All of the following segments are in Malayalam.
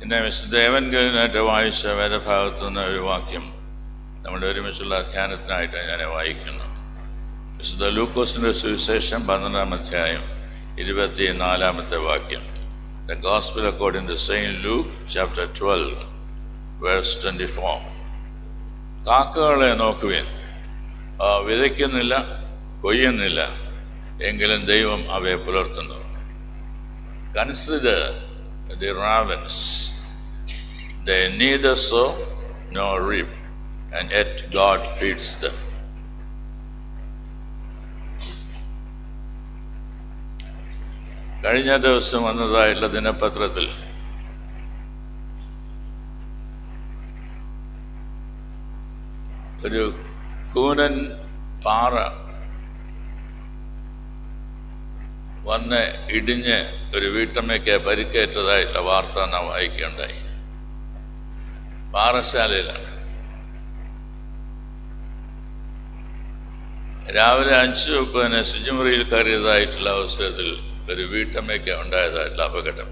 പിന്നെ വിശുദ്ധ ഏവൻഗേലിനായിട്ട് വായിച്ച വേദഭാഗത്തു നിന്ന് ഒരു വാക്യം നമ്മുടെ ഒരുമിച്ചുള്ള ധ്യാനത്തിനായിട്ട് ഞാൻ വായിക്കുന്നു. വിശുദ്ധ ലൂക്കോസിൻ്റെ സുവിശേഷം 12-ാം അധ്യായം 24-ാമത്തെ വാക്യം. The Gospel according to Saint Luke chapter 12 verse 24. കാക്കകളെ നോക്കുവിൻ, വിതയ്ക്കുന്നില്ല, കൊയ്യുന്നില്ല, എങ്കിലും ദൈവം അവയെ പുലർത്തുന്നു. Consider the ravens, they neither sow nor reap, and yet God feeds them. കഴിഞ്ഞ ദിവസം വന്നതായിട്ടുള്ള ദിനപത്രത്തിൽ ഒരു കൂനൻ പാറ വന്ന് ഇടിഞ്ഞ് ഒരു വീട്ടമ്മയ്ക്ക് പരിക്കേറ്റതായിട്ടുള്ള വാർത്ത നാം വായിക്കുകയുണ്ടായി. പാറശാലയിലാണ്. രാവിലെ 5:30 ശുചിമുറിയിൽ കയറിയതായിട്ടുള്ള അവസരത്തിൽ ഒരു വീട്ടമ്മയ്ക്ക് ഉണ്ടായതായിട്ടുള്ള അപകടം.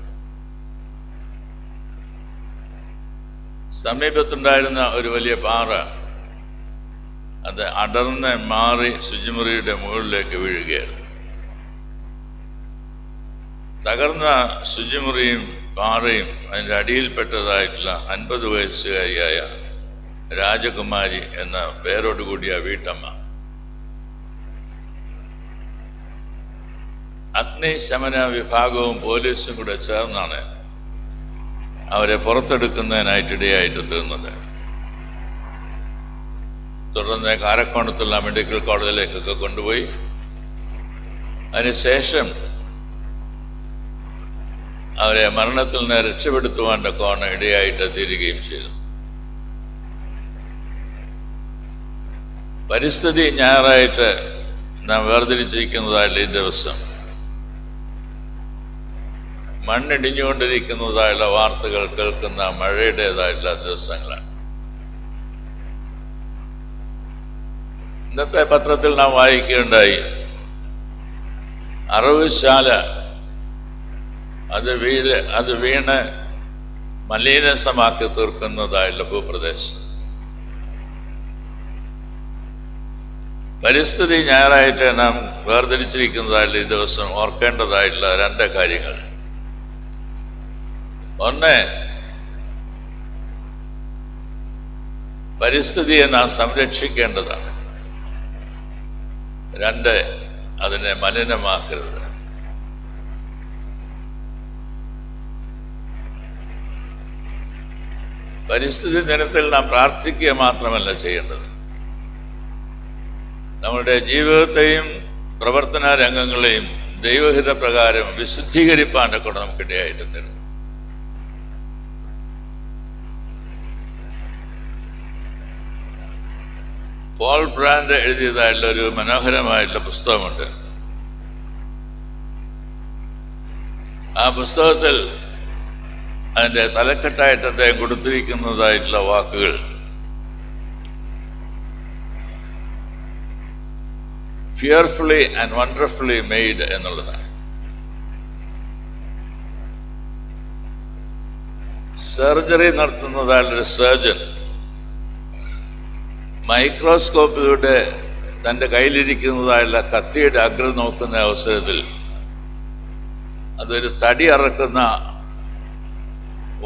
സമീപത്തുണ്ടായിരുന്ന ഒരു വലിയ പാറ അത് അടർന്ന് മാറി ശുചിമുറിയുടെ മുകളിലേക്ക് വീഴുകയായിരുന്നു. തകർന്ന ശുചിമുറിയും പാറയും അതിൻ്റെ അടിയിൽപ്പെട്ടതായിട്ടുള്ള 50 വയസ്സുകാരിയായ രാജകുമാരി എന്ന പേരോടുകൂടിയ വീട്ടമ്മ അഗ്നിശമന വിഭാഗവും പോലീസും കൂടെ ചേർന്നാണ് അവരെ പുറത്തെടുക്കുന്നതിനായിട്ടിടയായിട്ട് തീർന്നത്. തുടർന്ന് കാരക്കോണത്തുള്ള മെഡിക്കൽ കോളേജിലേക്കൊക്കെ കൊണ്ടുപോയി. അതിനുശേഷം അവരെ മരണത്തിൽ നിന്ന് രക്ഷപ്പെടുത്തുവാൻ കോണം ഇടയായിട്ട് തീരുകയും ചെയ്തു. പരിസ്ഥിതി ഞായറായിട്ട് നാം വേർതിരിച്ചിരിക്കുന്നതായുള്ള ഈ ദിവസം മണ്ണിടിഞ്ഞുകൊണ്ടിരിക്കുന്നതായുള്ള വാർത്തകൾ കേൾക്കുന്ന മഴയുടേതായിട്ടുള്ള ദിവസങ്ങളാണ്. ഇന്നത്തെ പത്രത്തിൽ നാം വായിക്കുകയുണ്ടായി, അറവുശാല അത് വീണ് മലീനസമാക്കി തീർക്കുന്നതായുള്ള ഭൂപ്രദേശം. പരിസ്ഥിതി ഞായറായിട്ട് നാം വേർതിരിച്ചിരിക്കുന്നതായുള്ള ഈ ദിവസം ഓർക്കേണ്ടതായിട്ടുള്ള 2 കാര്യങ്ങൾ. ഒന്ന്, പരിസ്ഥിതിയെ നാം സംരക്ഷിക്കേണ്ടതാണ്. 2, അതിനെ മലിനമാക്കരുത്. പരിസ്ഥിതി ദിനത്തിൽ നാം പ്രാർത്ഥിക്കുക മാത്രമല്ല ചെയ്യേണ്ടത്, നമ്മുടെ ജീവിതത്തെയും പ്രവർത്തന രംഗങ്ങളെയും ദൈവഹിത പ്രകാരം വിശുദ്ധീകരിപ്പാൻ്റെ കൂടെ നമുക്കിടയായിട്ട് തരും. പോൾ ബ്രാൻഡ് എഴുതിയതായിട്ടുള്ള ഒരു മനോഹരമായിട്ടുള്ള പുസ്തകമുണ്ട്. ആ പുസ്തകത്തിൽ അതിൻ്റെ തലക്കെട്ടായിട്ട് അദ്ദേഹം കൊടുത്തിരിക്കുന്നതായിട്ടുള്ള വാക്കുകൾ ഫിയർഫുള്ളി ആൻഡ് വണ്ടർഫുള്ളി മെയ്ഡ് എന്നുള്ളതാണ്. സർജറി നടത്തുന്നതായുള്ളൊരു സർജൻ മൈക്രോസ്കോപ്പിലൂടെ തൻ്റെ കയ്യിലിരിക്കുന്നതായുള്ള കത്തിയുടെ അഗ്രം നോക്കുന്ന അവസരത്തിൽ അതൊരു തടി അറക്കുന്ന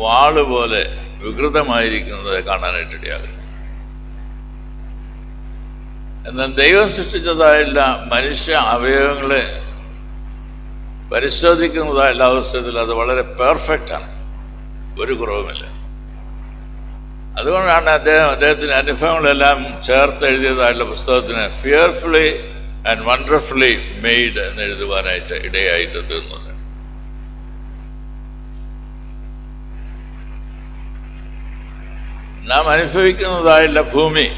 വാള് പോലെ വികൃതമായിരിക്കുന്നത് കാണാനായിട്ടിടയാകുന്നു. എന്നാൽ ദൈവം സൃഷ്ടിച്ചതായുള്ള മനുഷ്യ അവയവങ്ങളെ പരിശോധിക്കുന്നതായുള്ള അവസരത്തിൽ അത് വളരെ പെർഫെക്റ്റാണ്, ഒരു കുറവുമില്ല. അതുകൊണ്ടാണ് അദ്ദേഹത്തിൻ്റെ അനുഭവങ്ങളെല്ലാം ചേർത്ത് എഴുതിയതായിട്ടുള്ള പുസ്തകത്തിന് ഫിയർഫുള്ളി ആൻഡ് വണ്ടർഫുള്ളി മെയ്ഡ് എന്ന് എഴുതുവാനായിട്ട് ഇടയായിട്ട് തീർന്നത്. നാം അനുഭവിക്കുന്നതായുള്ള ഭൂമി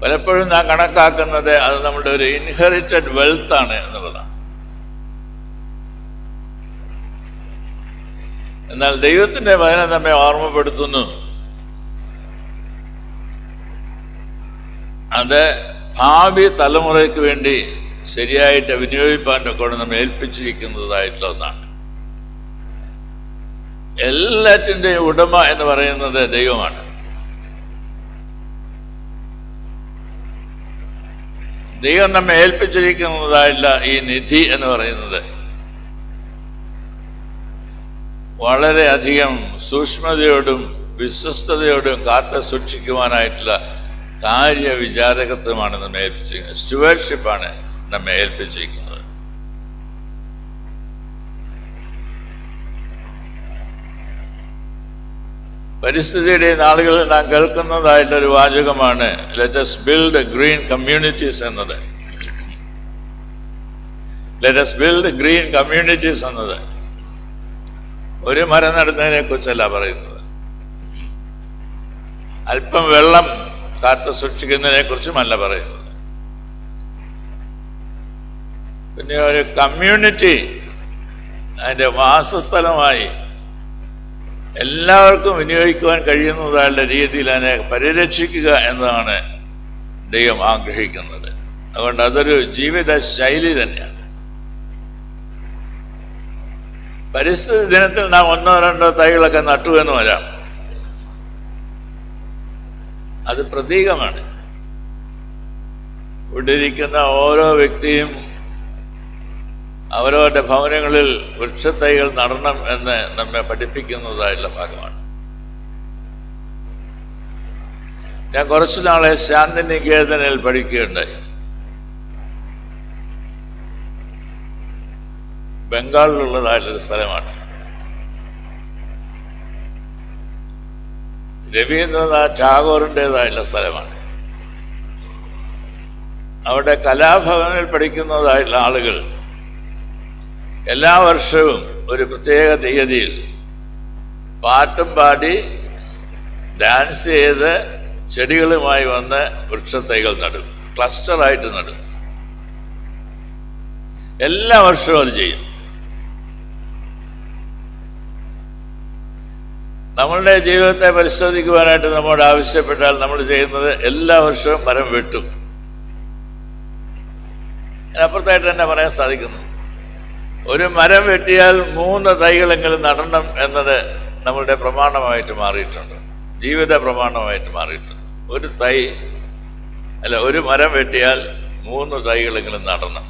പലപ്പോഴും നാം കണക്കാക്കുന്നത് അത് നമ്മുടെ ഒരു ഇൻഹെറിറ്റഡ് വെൽത്താണ് എന്നുള്ളതാണ്. എന്നാൽ ദൈവത്തിൻ്റെ വചനം നമ്മെ ഓർമ്മപ്പെടുത്തുന്നു, അത് ഭാവി തലമുറയ്ക്ക് വേണ്ടി ശരിയായിട്ട് വിനിയോഗിപ്പാൻ്റെ കൂടെ നമ്മെ ഏൽപ്പിച്ചിരിക്കുന്നതായിട്ടുള്ള ഒന്നാണ്. എല്ലാറ്റിൻ്റെയും ഉടമ എന്ന് പറയുന്നത് ദൈവമാണ്. ദൈവം നമ്മെ ഏൽപ്പിച്ചിരിക്കുന്നതായില്ല ഈ നിധി എന്ന് പറയുന്നത് വളരെയധികം സൂക്ഷ്മതയോടും വിശ്വസ്തയോടും കാത്തു സൂക്ഷിക്കുവാനായിട്ടുള്ള കാര്യവിചാരകത്വമാണ് നമ്മെ ഏൽപ്പിച്ചിരിക്കുന്നത്. സ്റ്റുവേർഷിപ്പാണ് നമ്മെ ഏൽപ്പിച്ചിരിക്കുന്നത്. പരിസ്ഥിതിയുടെ നാളുകളിൽ നാം കേൾക്കുന്നതായിട്ടൊരു വാചകമാണ് let us build green communities എന്നത്. Let us build green communities എന്നത് ഒരു മരം നടുന്നതിനെ കുറിച്ചല്ല പറയുന്നത്. അല്പം വെള്ളം കാത്തു സൂക്ഷിക്കുന്നതിനെ കുറിച്ചുമല്ല പറയുന്നത്. പിന്നെ ഒരു കമ്മ്യൂണിറ്റി അതിൻ്റെ വാസസ്ഥലമായി എല്ലാവർക്കും വിനിയോഗിക്കുവാൻ കഴിയുന്നതായുള്ള രീതിയിൽ അതിനെ പരിരക്ഷിക്കുക എന്നതാണ് ദൈവം ആഗ്രഹിക്കുന്നത്. അതുകൊണ്ട് അതൊരു ജീവിത ശൈലി തന്നെയാണ്. പരിസ്ഥിതി ദിനത്തിൽ നാം 1-2 തൈകളൊക്കെ നട്ടു എന്ന് വരാം. അത് പ്രതീകമാണ്. ഇവിടെ ഇരിക്കുന്ന ഓരോ വ്യക്തിയും അവരവരുടെ ഭവനങ്ങളിൽ വൃക്ഷത്തൈകൾ നടണം എന്ന് നമ്മെ പഠിപ്പിക്കുന്നതായിട്ടുള്ള ഭാഗമാണ്. ഞാൻ കുറച്ചു നാളെ ശാന്തിനികേതനിൽ പഠിക്കുകയുണ്ടായി. ബംഗാളിലുള്ളതായിട്ടുള്ളൊരു സ്ഥലമാണ്. രവീന്ദ്രനാഥ് ടാഗോറിൻ്റെതായിട്ടുള്ള സ്ഥലമാണ്. അവിടെ കലാഭവനിൽ പഠിക്കുന്നതായിട്ടുള്ള ആളുകൾ എല്ലാ വർഷവും ഒരു പ്രത്യേക തീയതിയിൽ പാട്ടും പാടി ഡാൻസ് ചെയ്ത് ചെടികളുമായി വന്ന് വൃക്ഷത്തൈകൾ നടും. ക്ലസ്റ്ററായിട്ട് നടും. എല്ലാ വർഷവും അത് ചെയ്യും. നമ്മളുടെ ജീവിതത്തെ പരിശോധിക്കുവാനായിട്ട് നമ്മോട് ആവശ്യപ്പെട്ടാൽ നമ്മൾ ചെയ്യുന്നത് എല്ലാ വർഷവും മരം വെട്ടും. അതിനപ്പുറത്തായിട്ട് തന്നെ പറയാൻ സാധിക്കുന്നു. ഒരു മരം വെട്ടിയാൽ 3 തൈകളെങ്കിലും നടണം എന്നത് നമ്മളുടെ പ്രമാണമായിട്ട് മാറിയിട്ടുണ്ട്. ജീവിത പ്രമാണമായിട്ട് മാറിയിട്ടുണ്ട്. ഒരു മരം വെട്ടിയാൽ 3 തൈകളെങ്കിലും നടണം.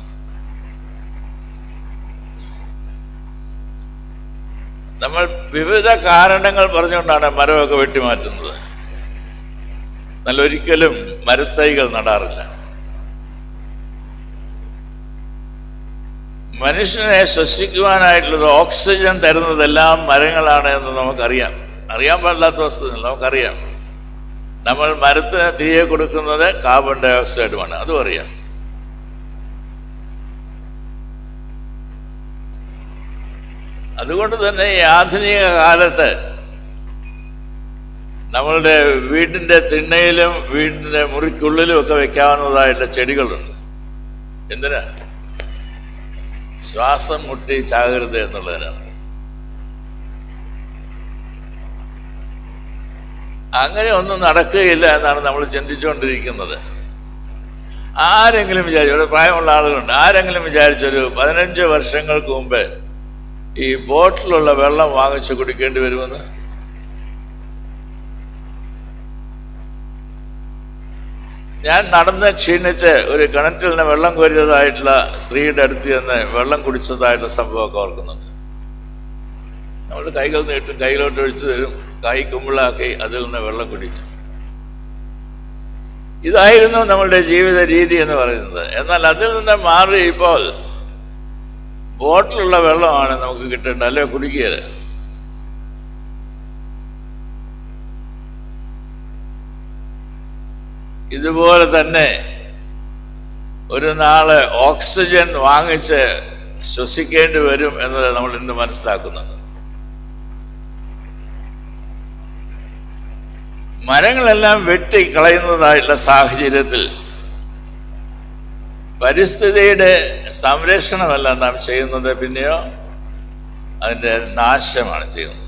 നമ്മൾ വിവിധ കാരണങ്ങൾ പറഞ്ഞുകൊണ്ടാണ് മരമൊക്കെ വെട്ടിമാറ്റുന്നത്. എന്നാൽ ഒരിക്കലും മരത്തൈകൾ നടാറില്ല. മനുഷ്യനെ ശ്വസിക്കുവാനായിട്ടുള്ളത് ഓക്സിജൻ തരുന്നതെല്ലാം മരങ്ങളാണ് എന്ന് നമുക്കറിയാം. അറിയാൻ പാടില്ലാത്ത വസ്തുത നമുക്കറിയാം. നമ്മൾ മരത്തിന് തിരികെ കൊടുക്കുന്നത് കാർബൺ ഡൈ ഓക്സൈഡുമാണ്. അതും അറിയാം. അതുകൊണ്ട് തന്നെ ഈ ആധുനിക കാലത്ത് നമ്മളുടെ വീടിൻ്റെ തിണ്ണയിലും വീടിൻ്റെ മുറിക്കുള്ളിലും ഒക്കെ വെക്കാവുന്നതായിട്ടുള്ള ചെടികളുണ്ട്. എന്തിനാ? ശ്വാസം മുട്ടി ചാകരുത് എന്നുള്ളതിനാണ്. അങ്ങനെ ഒന്നും നടക്കുകയില്ല എന്നാണ് നമ്മൾ ചിന്തിച്ചുകൊണ്ടിരിക്കുന്നത്. ആരെങ്കിലും വിചാരിച്ചു, ഇവിടെ പ്രായമുള്ള ആളുകളുണ്ട്, ആരെങ്കിലും വിചാരിച്ചൊരു 15 വർഷങ്ങൾക്ക് മുമ്പ് ഈ ബോട്ടിലുള്ള വെള്ളം വാങ്ങിച്ച് കുടിക്കേണ്ടി വരുമെന്ന്? ഞാൻ നടന്ന് ക്ഷീണിച്ച് ഒരു കിണറ്റിൽ നിന്ന് വെള്ളം കോരിയതായിട്ടുള്ള സ്ത്രീയുടെ അടുത്ത് ചെന്ന് വെള്ളം കുടിച്ചതായിട്ടുള്ള സംഭവമൊക്കെ ഓർക്കുന്നുണ്ട്. നമ്മൾ കൈകൾ നീട്ടും, കയ്യിലോട്ട് ഒഴിച്ചു തരും, കൈ കുമ്പിളാക്കി അതിൽ നിന്ന് വെള്ളം കുടിക്കും. ഇതായിരുന്നു നമ്മളുടെ ജീവിത രീതി എന്ന് പറയുന്നത്. എന്നാൽ അതിൽ നിന്ന് മാറി ഇപ്പോൾ ബോട്ടിലുള്ള വെള്ളമാണ് നമുക്ക് കിട്ടേണ്ടത്, അല്ലെ കുടിക്കുകയില്ല. ഇതുപോലെ തന്നെ ഒരു നാള് ഓക്സിജൻ വാങ്ങിച്ച് ശ്വസിക്കേണ്ടി വരും എന്നത് നമ്മൾ ഇന്ന് മനസ്സിലാക്കുന്നുണ്ട്. മരങ്ങളെല്ലാം വെട്ടിക്കളയുന്നതായിട്ടുള്ള സാഹചര്യത്തിൽ പരിസ്ഥിതിയുടെ സംരക്ഷണമല്ല നാം ചെയ്യുന്നത്, പിന്നെയോ അതിൻ്റെ നാശമാണ് ചെയ്യുന്നത്.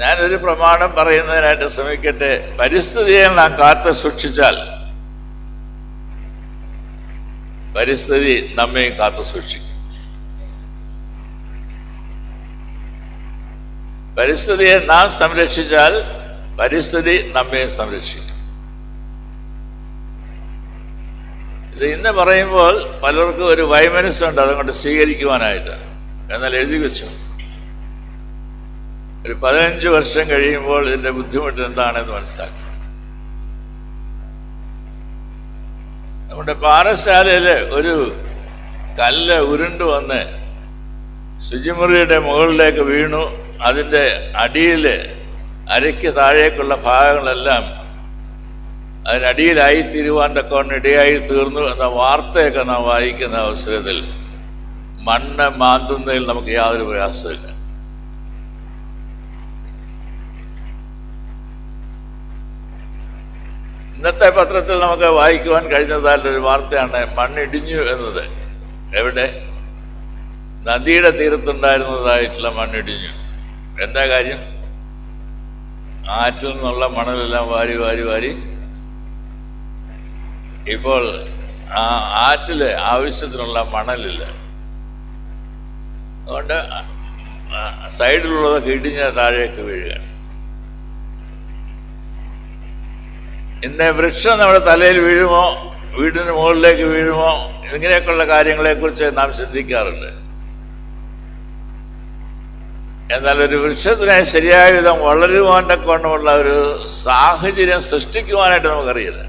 ഞാനൊരു പ്രമാണം പറയുന്നതിനായിട്ട് ശ്രമിക്കട്ടെ. പരിസ്ഥിതിയെ നാം കാത്തു സൂക്ഷിച്ചാൽ പരിസ്ഥിതി നമ്മയും കാത്തു സൂക്ഷിക്കും. പരിസ്ഥിതിയെ നാം സംരക്ഷിച്ചാൽ പരിസ്ഥിതി നമ്മെ സംരക്ഷിക്കും. ഇത് ഇന്ന് പറയുമ്പോൾ പലർക്കും ഒരു വൈമനസ്സുണ്ട് അതുകൊണ്ട് സ്വീകരിക്കുവാനായിട്ട്. എന്നാൽ എഴുതി വെച്ചു, ഒരു 15 വർഷം കഴിയുമ്പോൾ ഇതിന്റെ ബുദ്ധിമുട്ട് എന്താണെന്ന് മനസ്സിലാക്കും. നമ്മുടെ പാറശാലയില് ഒരു കല്ല് ഉരുണ്ടു വന്ന് ശുചിമുറിയുടെ മുകളിലേക്ക് വീണു. അതിൻ്റെ അടിയിൽ അരയ്ക്ക് താഴേക്കുള്ള ഭാഗങ്ങളെല്ലാം അതിനടിയിലായി തീരുവാൻ തക്കവണ്ണം ഇടയായി തീർന്നു എന്ന വാർത്തയൊക്കെ നാം വായിക്കുന്ന അവസരത്തിൽ മണ്ണ് മാന്തുന്നതിൽ നമുക്ക് യാതൊരു പ്രയാസമില്ല. ഇന്നത്തെ പത്രത്തിൽ നമുക്ക് വായിക്കുവാൻ കഴിഞ്ഞതായിട്ടൊരു വാർത്തയാണ് മണ്ണിടിഞ്ഞു എന്നത്. എവിടെ? നദിയുടെ തീരത്തുണ്ടായിരുന്നതായിട്ടുള്ള മണ്ണിടിഞ്ഞു. എന്താ കാര്യം? ആറ്റിൽ നിന്നുള്ള മണലെല്ലാം വാരി വാരി വാരി ഇപ്പോൾ ആ ആറ്റില് ആവശ്യത്തിനുള്ള മണലില്ല. അതുകൊണ്ട് സൈഡിലുള്ളതൊക്കെ ഇടിഞ്ഞ് താഴേക്ക് വീഴുകയാണ്. ഇന്ന് വൃക്ഷം നമ്മുടെ തലയിൽ വീഴുമോ, വീടിന് മുകളിലേക്ക് വീഴുമോ, ഇങ്ങനെയൊക്കെയുള്ള കാര്യങ്ങളെക്കുറിച്ച് നാം ചിന്തിക്കാറുണ്ട്. എന്നാൽ ഒരു വൃക്ഷത്തിനെ ശരിയായ വിധം വളരുവാൻ്റെ കൊണ്ടുമുള്ള ഒരു സാഹചര്യം സൃഷ്ടിക്കുവാനായിട്ട് നമുക്കറിയില്ല.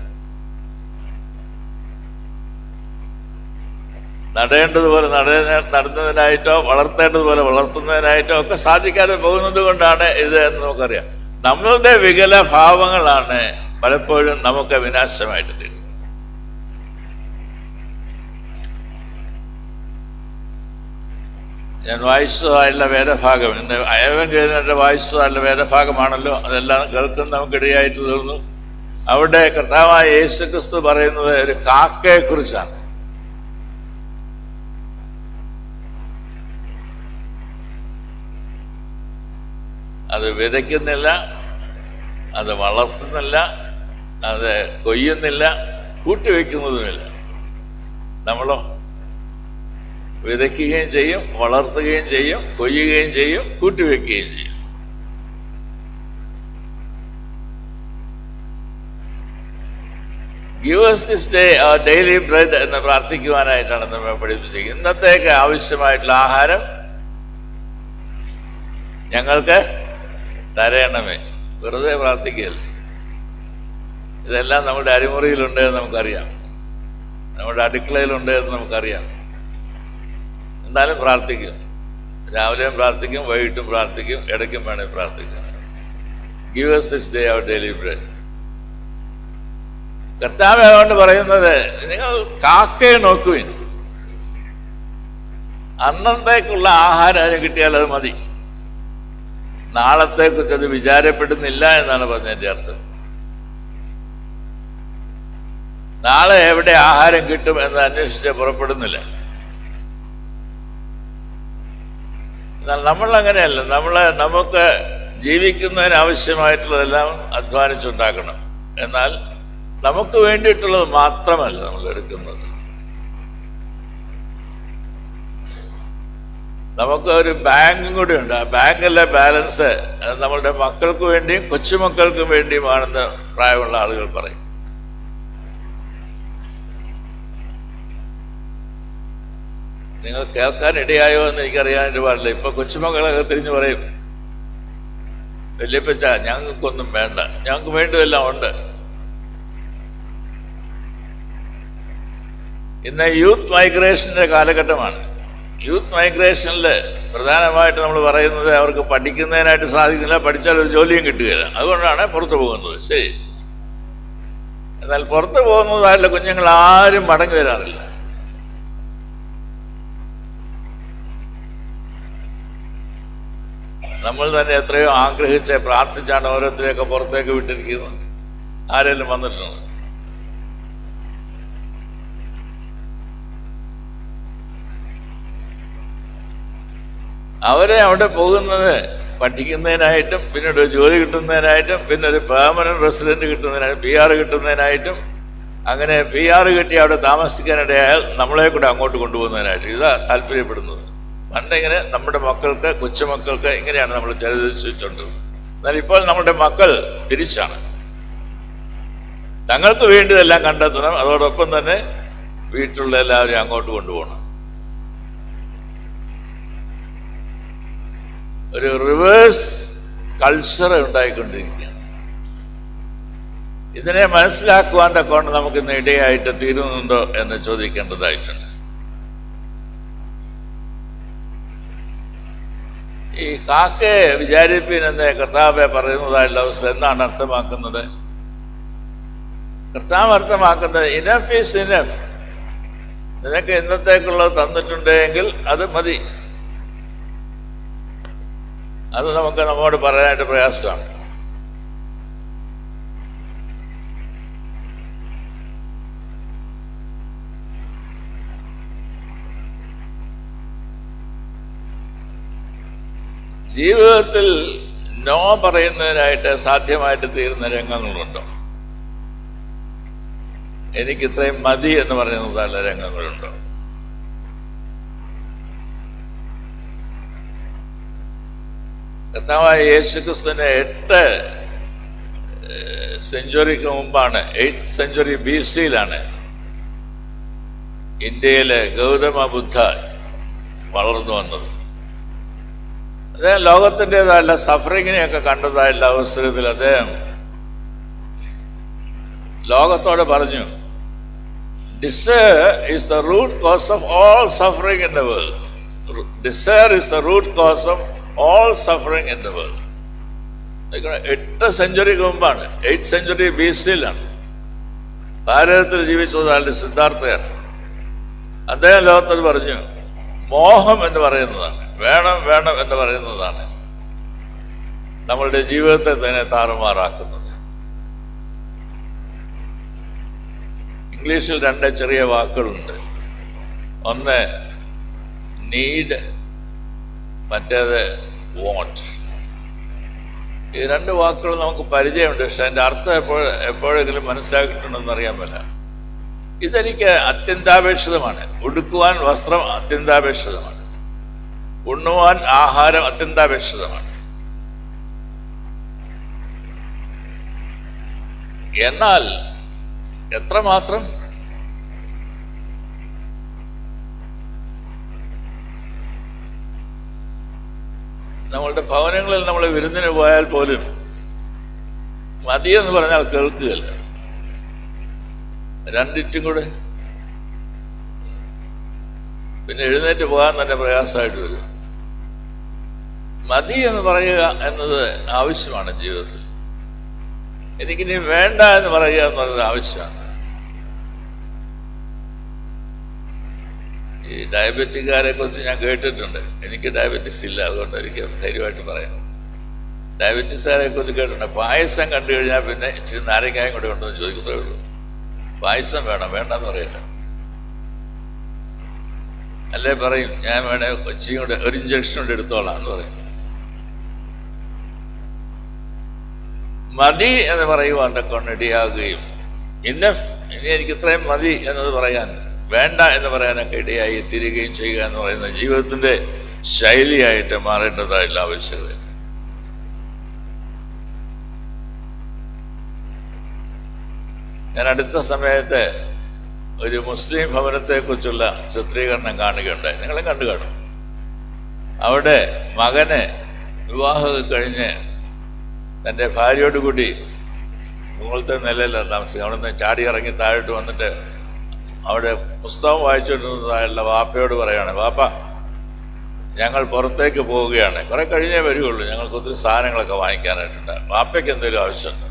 നടേണ്ടതുപോലെ നടുന്നതിനായിട്ടോ വളർത്തേണ്ടതുപോലെ വളർത്തുന്നതിനായിട്ടോ ഒക്കെ സാധിക്കാതെ പോകുന്നത് കൊണ്ടാണ് ഇത് എന്ന് നമുക്കറിയാം. നമ്മളുടെ വികല ഭാവങ്ങളാണ് പലപ്പോഴും നമുക്ക് വിനാശമായിട്ട് തീരുന്നത്. ഞാൻ വായിച്ചതായുള്ള വേദഭാഗം, ഇന്ന് അയവൻഗേലിന്റെ വായിച്ചതായുള്ള വേദഭാഗമാണല്ലോ, അതെല്ലാം കേൾക്കുന്ന നമുക്കിടയായിട്ട് തീർന്നു. അവിടെ കർത്താവായ യേശുക്രിസ്തു പറയുന്നത് ഒരു കാക്കയെ കുറിച്ചാണ്. അത് വിതയ്ക്കുന്നില്ല, അത് വളർത്തുന്നില്ല, അത് കൊയ്യുന്നില്ല, കൂട്ടിവെക്കുന്നതുമില്ല. നമ്മളോ വിതയ്ക്കുകയും ചെയ്യും, വളർത്തുകയും ചെയ്യും, കൊയ്യുകയും ചെയ്യും, കൂട്ടിവെക്കുകയും ചെയ്യും. Give us this day our daily bread എന്ന് പ്രാർത്ഥിക്കുവാനായിട്ടാണ് നമ്മെ പഠിപ്പിച്ചിരിക്കുന്നത്. ഇന്നത്തേക്ക് ആവശ്യമായിട്ടുള്ള ആഹാരം ഞങ്ങൾക്ക് തരണമേ. വെറുതെ പ്രാർത്ഥിക്കുകയല്ല. ഇതെല്ലാം നമ്മുടെ അരിമുറിയിലുണ്ട് എന്ന് നമുക്കറിയാം, നമ്മുടെ അടുക്കളയിലുണ്ട് എന്ന് നമുക്കറിയാം. എന്നാലും പ്രാർത്ഥിക്കും. രാവിലെയും പ്രാർത്ഥിക്കും, വൈകിട്ടും പ്രാർത്ഥിക്കും, ഇടയ്ക്കും വേണമെങ്കിൽ പ്രാർത്ഥിക്കും. Give us this day our daily bread. കർത്താവ് അതുകൊണ്ട് പറയുന്നത്, നിങ്ങൾ കാക്കയെ നോക്കുവിൻ, അന്നത്തേക്കുള്ള ആഹാരം അതിന് കിട്ടിയാൽ അത് മതി, നാളത്തെക്കുറിച്ച് അത് വിചാരപ്പെടുന്നില്ല എന്നാണ് പറഞ്ഞതിൻ്റെ അർത്ഥം. നാളെ എവിടെ ആഹാരം കിട്ടും എന്ന് അന്വേഷിച്ച് പുറപ്പെടുന്നില്ല. എന്നാൽ നമ്മൾ അങ്ങനെയല്ല. നമുക്ക് ജീവിക്കുന്നതിന് ആവശ്യമായിട്ടുള്ളതെല്ലാം അധ്വാനിച്ചുണ്ടാക്കണം. എന്നാൽ നമുക്ക് വേണ്ടിയിട്ടുള്ളത് മാത്രമല്ല നമ്മൾ എടുക്കുന്നത്. നമുക്ക് ഒരു ബാങ്കും കൂടി ഉണ്ട്. ആ ബാങ്കിലെ ബാലൻസ് നമ്മളുടെ മക്കൾക്ക് വേണ്ടിയും കൊച്ചുമക്കൾക്കും വേണ്ടിയുമാണെന്ന് പ്രായമുള്ള ആളുകൾ പറയും. നിങ്ങൾ കേൾക്കാൻ ഇടയായോ എന്ന് എനിക്കറിയാനായിട്ട് പാടില്ല. ഇപ്പൊ കൊച്ചുമക്കളൊക്കെ തിരിഞ്ഞു പറയും, വല്യപ്പച്ച ഞങ്ങൾക്കൊന്നും വേണ്ട, ഞങ്ങൾക്ക് വേണ്ടതെല്ലാം ഉണ്ട്. ഇന്ന് യൂത്ത് മൈഗ്രേഷന്റെ കാലഘട്ടമാണ്. യൂത്ത് മൈഗ്രേഷനിൽ പ്രധാനമായിട്ട് നമ്മൾ പറയുന്നത് അവർക്ക് പഠിക്കുന്നതിനായിട്ട് സാധിക്കുന്നില്ല, പഠിച്ചാൽ ഒരു ജോലിയും കിട്ടുകയില്ല, അതുകൊണ്ടാണ് പുറത്തു പോകുന്നത്. ശരി, എന്നാൽ പുറത്തു പോകുന്നതായിട്ടുള്ള കുഞ്ഞുങ്ങൾ ആരും മടങ്ങി വരാറില്ല. നമ്മൾ തന്നെ എത്രയോ ആഗ്രഹിച്ച് പ്രാർത്ഥിച്ചാണ് ഓരോരുത്തരെയൊക്കെ പുറത്തേക്ക് വിട്ടിരിക്കുന്നത്. ആരെങ്കിലും വന്നിട്ടുണ്ട്? അവരെ അവിടെ പോകുന്നത് പഠിക്കുന്നതിനായിട്ടും പിന്നീട് ഒരു ജോലി കിട്ടുന്നതിനായിട്ടും പിന്നെ ഒരു പെർമനന്റ് റെസിഡന്റ് കിട്ടുന്നതിനായിട്ടും PR കിട്ടുന്നതിനായിട്ടും, അങ്ങനെ PR കിട്ടി അവിടെ താമസിക്കാനിടയായാൽ നമ്മളെ കൂടെ അങ്ങോട്ട് കൊണ്ടുപോകുന്നതിനായിട്ട് ഇതാ താല്പര്യപ്പെടുന്നത്. പണ്ടിങ്ങനെ നമ്മുടെ മക്കൾക്ക്, കൊച്ചുമക്കൾക്ക് ഇങ്ങനെയാണ് നമ്മൾ ചരിച്ചുകൊണ്ടിരുന്നത്. എന്നാൽ ഇപ്പോൾ നമ്മുടെ മക്കൾ തിരിച്ചാണ്. തങ്ങൾക്ക് വേണ്ടിയതെല്ലാം കണ്ടെത്തണം, അതോടൊപ്പം തന്നെ വീട്ടിലുള്ള എല്ലാവരെയും അങ്ങോട്ട് കൊണ്ടുപോകണം. ഒരു റിവേഴ്സ് കൾച്ചർ ഉണ്ടായിക്കൊണ്ടിരിക്കുകയാണ്. ഇതിനെ മനസ്സിലാക്കുവാൻ കൊണ്ട് നമുക്ക് ഇന്ന് ഇടയായിട്ട് തീരുന്നുണ്ടോ എന്ന് ചോദിക്കേണ്ടതായിട്ടുണ്ട്. ഈ കാക്കയെ വിചാരിപ്പീൻ എന്ന് കർത്താവ് പറയുന്നതായുള്ള അവസരം എന്താണ് അർത്ഥമാക്കുന്നത്? കർത്താവ് അർത്ഥമാക്കുന്നത് ഇനഫ് ഈസ് ഇനഫ്. നിനക്ക് ഇന്നത്തേക്കുള്ളത് തന്നിട്ടുണ്ടെങ്കിൽ അത് മതി. അത് നമുക്ക് നമ്മോട് പറയാനായിട്ട് പ്രയാസമാണ്. ജീവിതത്തിൽ നോ പറയുന്നതിനായിട്ട് സാധ്യമായിട്ട് തീരുന്ന രംഗങ്ങളുണ്ടോ? എനിക്കിത്രയും മതി എന്ന് പറയുന്നതായുള്ള രംഗങ്ങളുണ്ടോ? കർത്താവായ യേശുക്രിസ്തുവിന്റെ 8 സെഞ്ചുറിക്ക് മുമ്പാണ്, 8th century BC-യിലാണ് ഇന്ത്യയിലെ ഗൗതമ ബുദ്ധ വളർന്നു വന്നത്. അദ്ദേഹം ലോകത്തിൻ്റെതായുള്ള സഫറിങ്ങിനെയൊക്കെ കണ്ടതായുള്ള അവസരത്തിൽ അദ്ദേഹം ലോകത്തോട് പറഞ്ഞു, desire is the root cause of all suffering in the world. Desire is the root cause of all suffering in the world. 8th സെഞ്ചുറിക്ക് മുമ്പാണ്, 8th century BC-യിലാണ് ഭാരതത്തിൽ ജീവിച്ചതാളുടെ സിദ്ധാർത്ഥയാണ്. അദ്ദേഹം ലോകത്തോട് പറഞ്ഞു, മോഹം എന്ന് പറയുന്നതാണ്, വേണം വേണം എന്ന് പറയുന്നതാണ് നമ്മളുടെ ജീവിതത്തെ തന്നെ താറുമാറാക്കുന്നത്. ഇംഗ്ലീഷിൽ 2 ചെറിയ വാക്കുകളുണ്ട്. ഒന്ന് നീഡ്, മറ്റേത് വാണ്ട്. ഈ 2 വാക്കുകൾ നമുക്ക് പരിചയമുണ്ട്, പക്ഷെ അതിൻ്റെ അർത്ഥം എപ്പോഴെങ്കിലും മനസ്സിലാക്കിയിട്ടുണ്ടെന്ന് അറിയാൻ പറ്റില്ല. ഇതെനിക്ക് അത്യന്താപേക്ഷിതമാണ്. ഉടുക്കുവാൻ വസ്ത്രം അത്യന്താപേക്ഷിതമാണ്, ഉണ്ണുവാൻ ആഹാരം അത്യന്താപേക്ഷിതമാണ്. എന്നാൽ എത്രമാത്രം? നമ്മളുടെ ഭവനങ്ങളിൽ നമ്മൾ വിരുന്നിന് പോയാൽ പോലും മതിയെന്ന് പറഞ്ഞാൽ കേൾക്കുകയല്ല. 2 കൂടെ പിന്നെ എഴുന്നേറ്റ് പോകാൻ തന്നെ പ്രയാസമായിട്ട് വരും. മതി എന്ന് പറയുക എന്നത് ആവശ്യമാണ് ജീവിതത്തിൽ. എനിക്കിനി വേണ്ട എന്ന് പറയുക എന്ന് പറയുന്നത് ആവശ്യമാണ്. ഈ ഡയബറ്റിക്കാരെ കുറിച്ച് ഞാൻ കേട്ടിട്ടുണ്ട്. എനിക്ക് ഡയബറ്റിസ് ഇല്ല, അതുകൊണ്ട് എനിക്ക് ധൈര്യമായിട്ട് പറയാം. ഡയബറ്റിസുകാരെ കുറിച്ച് കേട്ടിട്ടുണ്ട്. പായസം കണ്ടു കഴിഞ്ഞാൽ പിന്നെ ഇച്ചിരി നാരങ്ങായും കൂടെ ഉണ്ടെന്ന് ചോദിക്കുന്നതേ ഉള്ളൂ. പായസം വേണം, വേണ്ടെന്ന് പറയില്ല. അല്ലേ പറയും, ഞാൻ വേണേ ഇച്ചിരി കൂടെ ഒരു ഇഞ്ചക്ഷൻ കൊണ്ട് എടുത്തോളാം എന്ന് പറയും. മതി എന്ന് പറയുവാൻ കൊണ്ടിടയാകുകയും ഇന്നഫ്, ഇനി എനിക്ക് ഇത്രയും മതി എന്നത് പറയാൻ, വേണ്ട എന്ന് പറയാനൊക്കെ ഇടയായി തീരുകയും ചെയ്യുക എന്ന് പറയുന്നത് ജീവിതത്തിന്റെ ശൈലിയായിട്ട് മാറേണ്ടതായുള്ള ആവശ്യകത. ഞാൻ അടുത്ത സമയത്ത് ഒരു മുസ്ലിം ഭവനത്തെക്കുറിച്ചുള്ള ചിത്രീകരണം കാണുകയുണ്ടായി. നിങ്ങളും കണ്ടു കാണും. അവിടെ മകന് വിവാഹം കഴിഞ്ഞ് തൻ്റെ ഭാര്യയോടുകൂടി മുകളിലത്തെ നിലയിലാണ് താമസിക്കുക. അവിടെ നിന്ന് ചാടി ഇറങ്ങി താഴോട്ട് വന്നിട്ട് അവിടെ പുസ്തകം വായിച്ചുകൊണ്ടിരുന്നതായുള്ള വാപ്പയോട് പറയാണ്, വാപ്പ ഞങ്ങൾ പുറത്തേക്ക് പോവുകയാണ്, കുറെ കഴിഞ്ഞേ വരികയുള്ളൂ, ഞങ്ങൾക്ക് ഒത്തിരി സാധനങ്ങളൊക്കെ വാങ്ങിക്കാനായിട്ടുണ്ട്, വാപ്പയ്ക്ക് എന്തെങ്കിലും ആവശ്യമുണ്ട്.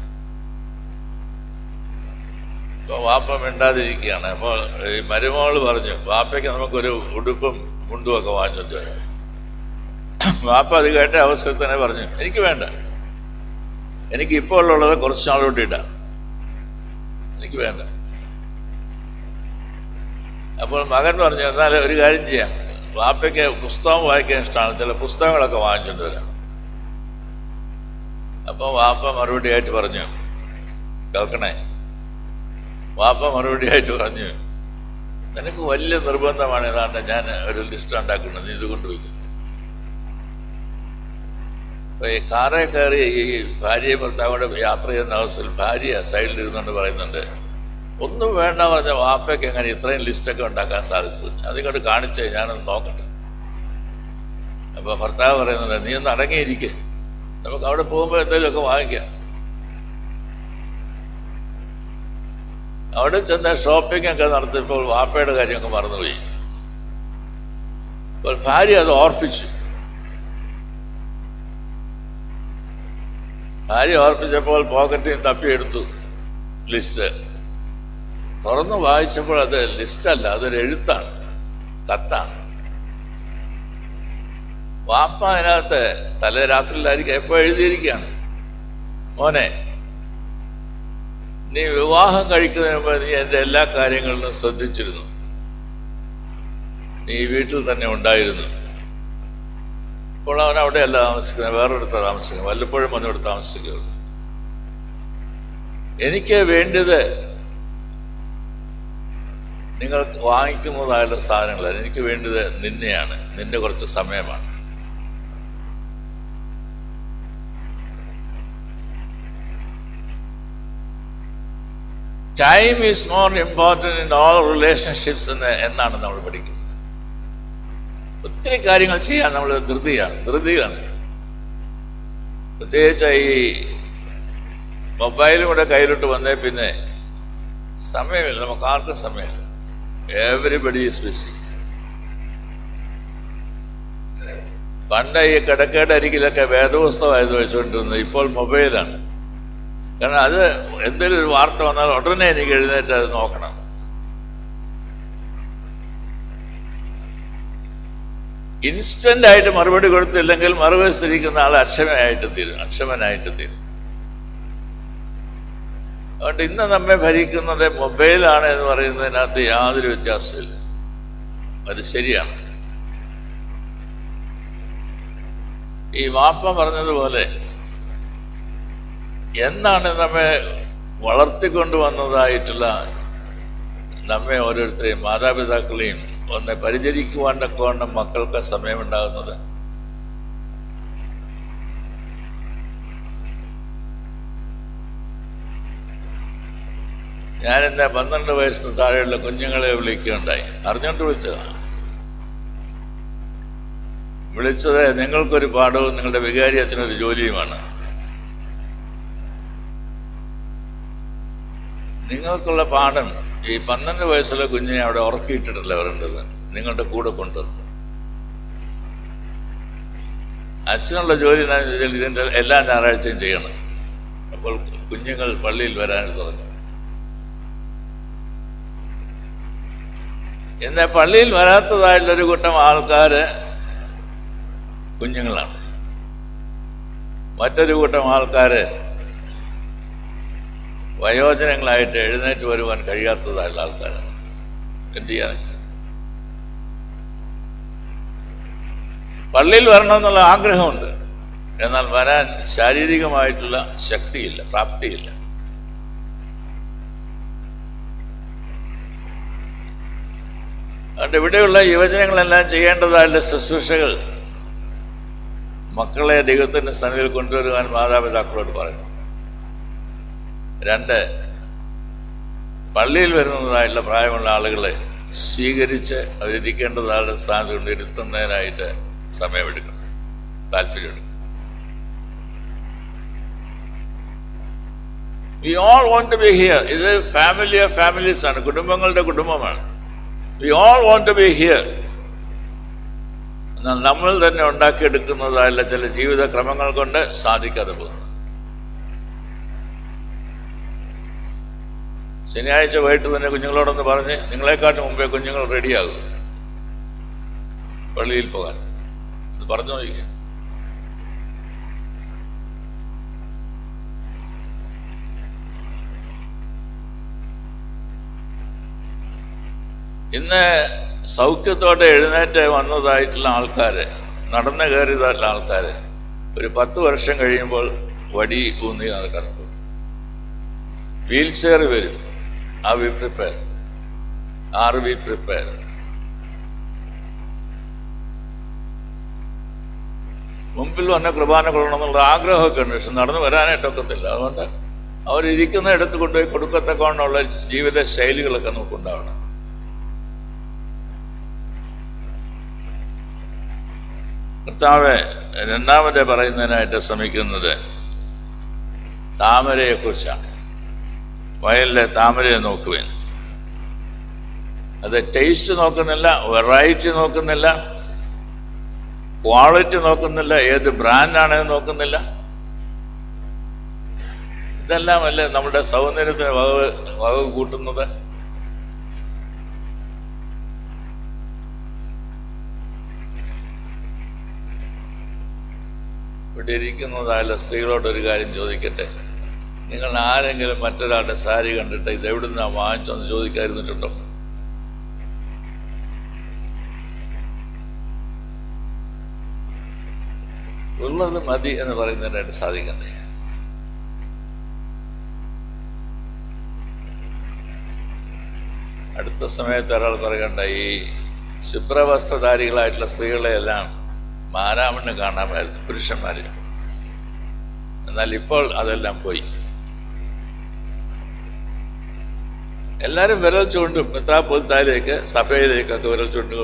അപ്പോൾ വാപ്പ മിണ്ടാതിരിക്കുകയാണ്. അപ്പോൾ ഈ മരുമകൾ പറഞ്ഞു, വാപ്പയ്ക്ക് നമുക്കൊരു ഉടുപ്പും മുണ്ടുമൊക്കെ വാങ്ങിച്ചോണ്ട് വരാം. വാപ്പ അത് കേട്ട അവസരത്തിനെ പറഞ്ഞു, എനിക്ക് വേണ്ട, എനിക്ക് ഇപ്പോൾ ഉള്ളത് കുറച്ച് നാളോട്ട് ഇടാം, എനിക്ക് വേണ്ട. അപ്പോൾ മകൻ പറഞ്ഞു, എന്നാൽ ഒരു കാര്യം ചെയ്യാം, വാപ്പയ്ക്ക് പുസ്തകം വായിക്കാൻ ഇഷ്ടമാണ്, ചില പുസ്തകങ്ങളൊക്കെ വാങ്ങിച്ചുകൊണ്ട് വരാം. അപ്പോൾ വാപ്പ മറുപടിയായിട്ട് പറഞ്ഞു, കേൾക്കണേ, വാപ്പ മറുപടിയായിട്ട് പറഞ്ഞു, നിനക്ക് വലിയ നിർബന്ധമാണ്, ഏതാണ്ട് ഞാൻ ഒരു ലിസ്റ്റ് ഉണ്ടാക്കുന്നത്, നീ ഇത് കൊണ്ടുപോയി. അപ്പൊ ഈ കാറെ കയറി ഈ ഭാര്യയെ ഭർത്താവിടെ യാത്ര ചെയ്യുന്ന അവസ്ഥയിൽ ഭാര്യ സൈഡിലിരുന്നുകൊണ്ട് പറയുന്നുണ്ട്, ഒന്നും വേണ്ട പറഞ്ഞ വാപ്പയ്ക്ക് എങ്ങനെ ഇത്രയും ലിസ്റ്റൊക്കെ ഉണ്ടാക്കാൻ സാധിച്ചത്, അതിങ്ങോട്ട് കാണിച്ചേ ഞാനൊന്ന് നോക്കട്ടെ. അപ്പൊ ഭർത്താവ് പറയുന്നുണ്ട്, നീ ഒന്ന് അടങ്ങിയിരിക്കെ, നമുക്ക് അവിടെ പോകുമ്പോൾ എന്തെങ്കിലുമൊക്കെ വാങ്ങിക്കാം. അവിടെ ചെന്ന് ഷോപ്പിംഗ് ഒക്കെ നടത്തിയപ്പോൾ വാപ്പയുടെ കാര്യമൊക്കെ മറന്നുപോയി. അപ്പോൾ ഭാര്യ അത് ഓർപ്പിച്ചു. ഭാര്യ ഓർപ്പിച്ചപ്പോൾ പോക്കറ്റിൽ നിന്ന് തപ്പിയെടുത്തു ലിസ്റ്റ്. തുറന്നു വായിച്ചപ്പോൾ അത് ലിസ്റ്റല്ല, അതൊരു എഴുത്താണ്, കത്താണ്. വാപ്പ അതിനകത്ത് തലേ രാത്രിയിലായിരിക്കും എപ്പോൾ എഴുതിയിരിക്കുകയാണ്, മോനെ, നീ വിവാഹം കഴിക്കുന്നതിന് മുമ്പ് നീ എൻ്റെ എല്ലാ കാര്യങ്ങളിലും ശ്രദ്ധിച്ചിരുന്നു, നീ വീട്ടിൽ തന്നെ ഉണ്ടായിരുന്നു. ഇപ്പോൾ അവൻ അവിടെയല്ല താമസിക്കുന്നത്, വേറൊരിടത്താണ് താമസിക്കുന്നത്, വല്ലപ്പോഴും വന്നിവിടെ താമസിക്കുകയുള്ളൂ. എനിക്ക് വേണ്ടത് നിങ്ങൾ വാങ്ങിക്കുന്നതായുള്ള സാധനങ്ങളല്ല, എനിക്ക് വേണ്ടത് നിന്നെയാണ്, നിന്റെ കുറച്ച് സമയമാണ്. Time is more important in all relationships എന്നാണ് നമ്മൾ പഠിക്കുന്നത്. ഒത്തിരി കാര്യങ്ങൾ ചെയ്യാൻ നമ്മൾ ധൃതിയാണ്. പ്രത്യേകിച്ച് ഈ മൊബൈലും കൂടെ കയ്യിലോട്ട് വന്നേ പിന്നെ സമയമില്ല, നമുക്ക് ആർക്കും സമയമില്ല. Everybody is BC. പണ്ട് ഈ കിടക്കയുടെ അരികിലൊക്കെ വേദപുസ്തകമായത് വെച്ചുകൊണ്ടിരുന്നത്, ഇപ്പോൾ മൊബൈലാണ്. കാരണം അത് എന്തെങ്കിലും ഒരു വാർത്ത വന്നാൽ ഉടനെ എനിക്ക് എഴുന്നേറ്റ് അത് നോക്കണം. ഇൻസ്റ്റന്റ് ആയിട്ട് മറുപടി കൊടുത്തില്ലെങ്കിൽ മറുവശത്തിരിക്കുന്ന ആൾ അക്ഷമനായിട്ട് തീരും. അതുകൊണ്ട് ഇന്ന് നമ്മെ ഭരിക്കുന്നത് മൊബൈലാണ് എന്ന് പറയുന്നതിനകത്ത് യാതൊരു വ്യത്യാസമില്ല, അത് ശരിയാണ്. ഈ വാപ്പ പറഞ്ഞതുപോലെ എന്നാണ് നമ്മെ വളർത്തിക്കൊണ്ടുവന്നതായിട്ടുള്ള നമ്മെ ഓരോരുത്തരെയും മാതാപിതാക്കളെയും ഒന്ന് പരിചരിക്കുവാനൊക്കെ കൊണ്ട് മക്കൾക്ക് സമയമുണ്ടാകുന്നത്? ഞാനിന്ന് 12 വയസ്സിന് താഴെയുള്ള കുഞ്ഞുങ്ങളെ വിളിക്കുകയുണ്ടായി. അറിഞ്ഞോണ്ട് വിളിച്ചതാണ്. വിളിച്ചത് നിങ്ങൾക്കൊരു പാഠവും നിങ്ങളുടെ വികാരി അച്ഛനൊരു ജോലിയുമാണ്. നിങ്ങൾക്കുള്ള പാഠം ഈ 12 വയസ്സുള്ള കുഞ്ഞിനെ അവിടെ ഉറക്കിയിട്ടിട്ടല്ല വരേണ്ടത്, നിങ്ങളുടെ കൂടെ കൊണ്ടുവരണം. അച്ഛനുള്ള ജോലി ഇതിൻ്റെ എല്ലാ ഞായറാഴ്ചയും ചെയ്യണം. അപ്പോൾ കുഞ്ഞുങ്ങൾ പള്ളിയിൽ വരാൻ തുടങ്ങും. എന്നാൽ പള്ളിയിൽ വരാത്തതായിട്ടുള്ളൊരു കൂട്ടം ആൾക്കാർ കുഞ്ഞുങ്ങളാണ്. മറ്റൊരു കൂട്ടം ആൾക്കാർ വയോജനങ്ങളായിട്ട് എഴുന്നേറ്റ് വരുവാൻ കഴിയാത്തതായുള്ള ആൾക്കാരാണ്. എന്ത് ചെയ്യാൻ? പള്ളിയിൽ വരണമെന്നുള്ള ആഗ്രഹമുണ്ട്, എന്നാൽ വരാൻ ശാരീരികമായിട്ടുള്ള ശക്തിയില്ല, പ്രാപ്തിയില്ല. അതുകൊണ്ട് ഇവിടെയുള്ള യുവജനങ്ങളെല്ലാം ചെയ്യേണ്ടതായുള്ള ശുശ്രൂഷകൾ മക്കളെ ദൈവത്തിൻ്റെ സന്നിധിയിൽ കൊണ്ടുവരുവാൻ മാതാപിതാക്കളോട് പറയുന്നു. 2, പള്ളിയിൽ വരുന്നതായിട്ടുള്ള പ്രായമുള്ള ആളുകളെ സ്വീകരിച്ച് അവരിരിക്കേണ്ടതായുള്ള സ്ഥാനത്ത് കൊണ്ട് ഇരുത്തുന്നതിനായിട്ട് സമയമെടുക്കണം, താല്പര്യമെടുക്കണം. We all want to be here. ഇത് ഫാമിലി ഓഫ് ഫാമിലീസ് ആണ്, കുടുംബങ്ങളുടെ കുടുംബമാണ്. We all want to be here. എന്നാൽ നമ്മൾ തന്നെ ഉണ്ടാക്കിയെടുക്കുന്നതായുള്ള ചില ജീവിത ക്രമങ്ങൾ കൊണ്ട് സാധിക്കാതെ പോകുന്നു. ശനിയാഴ്ച വൈകിട്ട് തന്നെ കുഞ്ഞുങ്ങളോടൊന്ന് പറഞ്ഞ് നിങ്ങളെക്കാട്ടും മുമ്പേ കുഞ്ഞുങ്ങൾ റെഡിയാകും പള്ളിയിൽ പോകാൻ. അത് പറഞ്ഞു നോക്കിക്കുക. ഇന്ന് സൗഖ്യത്തോടെ എഴുന്നേറ്റ് വന്നതായിട്ടുള്ള ആൾക്കാർ, നടന്നു കയറിയതായിട്ടുള്ള ആൾക്കാർ ഒരു 10 വർഷം കഴിയുമ്പോൾ വടി ഊന്നി നടക്കാറുണ്ട്. വീൽ ചെയർ വരും. Are we prepare. Are we prepare? മുമ്പിൽ വന്ന കുർബാന കൊള്ളണമെന്നുള്ള ആഗ്രഹമൊക്കെ ഉണ്ട്, പക്ഷെ നടന്നു വരാനായിട്ടൊക്കത്തില്ല. അതുകൊണ്ട് അവരിയ്ക്കുന്ന ഇടത്ത് കൊണ്ടുപോയി കൊടുക്കത്തക്കവണ്ണമുള്ള ജീവിത ശൈലികളൊക്കെ നമുക്കുണ്ടാവണം. കർത്താവ് രണ്ടാമത്തെ പറയുന്നതിനായിട്ട് ശ്രമിക്കുന്നത് താമരയെ കുറിച്ചാണ്. വയലിലെ താമരയെ നോക്കുവേൻ. അത് ടേസ്റ്റ് നോക്കുന്നില്ല, വെറൈറ്റി നോക്കുന്നില്ല, ക്വാളിറ്റി നോക്കുന്നില്ല, ഏത് ബ്രാൻഡാണെന്ന് നോക്കുന്നില്ല. ഇതെല്ലാം അല്ലേ നമ്മുടെ സൗന്ദര്യത്തിന് വക കൂട്ടുന്നത്. ഇവിടെ ഇരിക്കുന്നതായാലും സ്ത്രീകളോടൊരു കാര്യം ചോദിക്കട്ടെ, നിങ്ങൾ ആരെങ്കിലും മറ്റൊരാളുടെ സാരി കണ്ടിട്ട് ഇത് എവിടുന്നാണ് വാങ്ങിച്ചോന്ന് ചോദിക്കാതിരുന്നിട്ടുണ്ടോ? ഉള്ളത് മതി എന്ന് പറയുന്നതിനായിട്ട് സാധിക്കണ്ടേ? അടുത്ത സമയത്ത് ഒരാൾ പറയണ്ട, ഈ ശുഭ്രവസ്ത്രധാരികളായിട്ടുള്ള സ്ത്രീകളെ എല്ലാം മാരാമണ്ണ് കാണാമായിരുന്നു പുരുഷന്മാര്. എന്നാൽ ഇപ്പോൾ അതെല്ലാം പോയി. എല്ലാവരും വിരൽ ചൂണ്ടും മെത്രാപ്പൊലീത്തായിലേക്ക്, സഭയിലേക്കൊക്കെ വിരൽ ചൂണ്ടു.